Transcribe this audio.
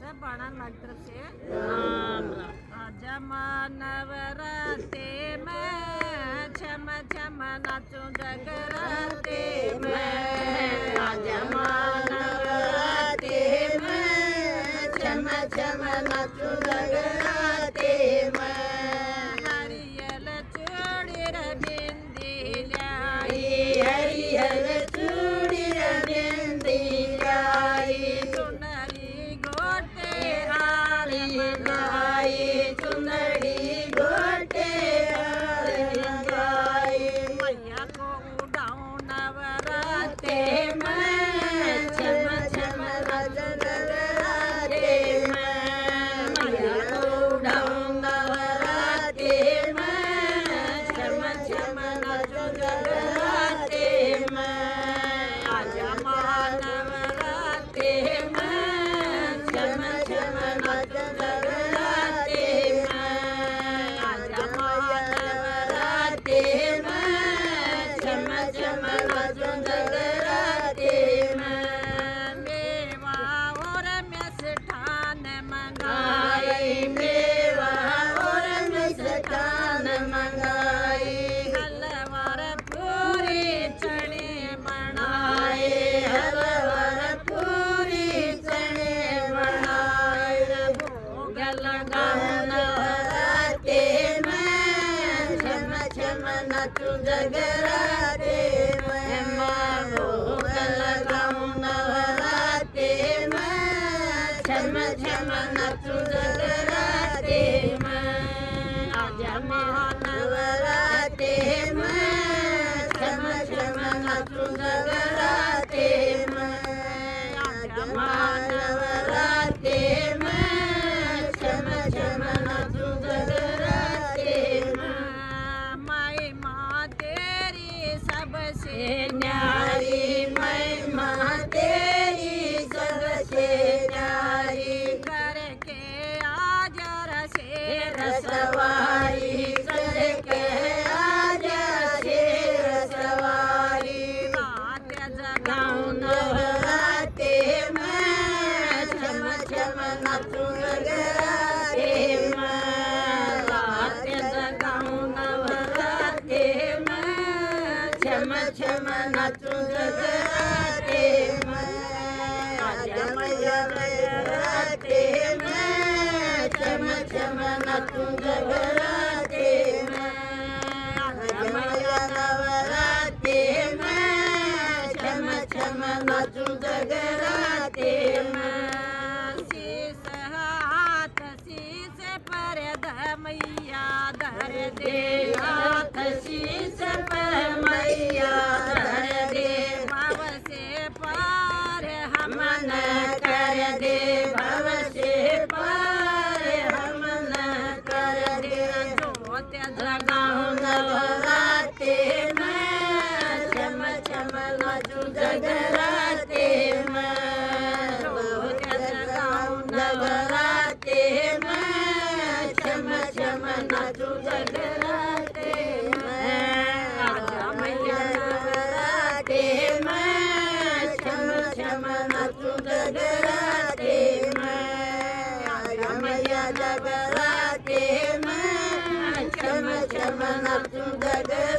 सब बाणा माई तरफ से राम राम। आजा नवराते में छम छम नाचूं जगराते में आजा नवराते में छम छम नाचूं जगराते में हरियल चूड़ी रे बिंदी लाई हरिहर चूड़ी बिंदी लाई चुनरी गोटे हारी लगाई चुनरी गोटे लगाई मैया को उड़ाऊं नवराते में छम छम नाचूं जगराते में मैया उड़ाऊं नवराते में छम छम नाचूं जगराते में आजा नवराते में छम छम नाचूं जगराते में आजा नवराते में छम छम नाचूं जगराते में मेवा और मिष्ठान आई मंगाई मेवा और मिष्ठान मंगाई हलवार पूरी चने बनाए आए हलवर पूरी चने बनाए भोग लगाऊं नवराते में छम छम नाचूं जगराते में भोग लगाऊं नवराते में छम छम नाचूं जगराते में आजा नवराते में छम छम नाचूं जगराते में आजा नवराते में छम छम नाचूं जगराते में माई माँ तेरी सबसे न्यारी मैं माँ तेरी सबसे न्यारी करके आज शेर रसवारी करके आजा शेर सवारी नाट्य गाऊं जगाऊं नवराते में छम छम नाचूं जगराते में नाट्य जगाऊं नवराते में छम छम नाचूं जगराते में आजा मैया नवराते में छम छम नाचूं जगराते में आजा मैया नवराते में छम छम नाचूं जगराते में शीस हाथ शीस पर मैया धर दे हाथ शीस पर मैया धर दे भव से पार हम मन कर दे भव से पार हम न कर दे ज्योत लगाऊं नवराते में छम छम नाचूं जगराते में लगाऊं नवराते में छम छम नाचूं जगराते में आजा मैया नवराते में छम छम नाचूं जगराते में आजा मैया जगराते में छम छम नाचूं जगराते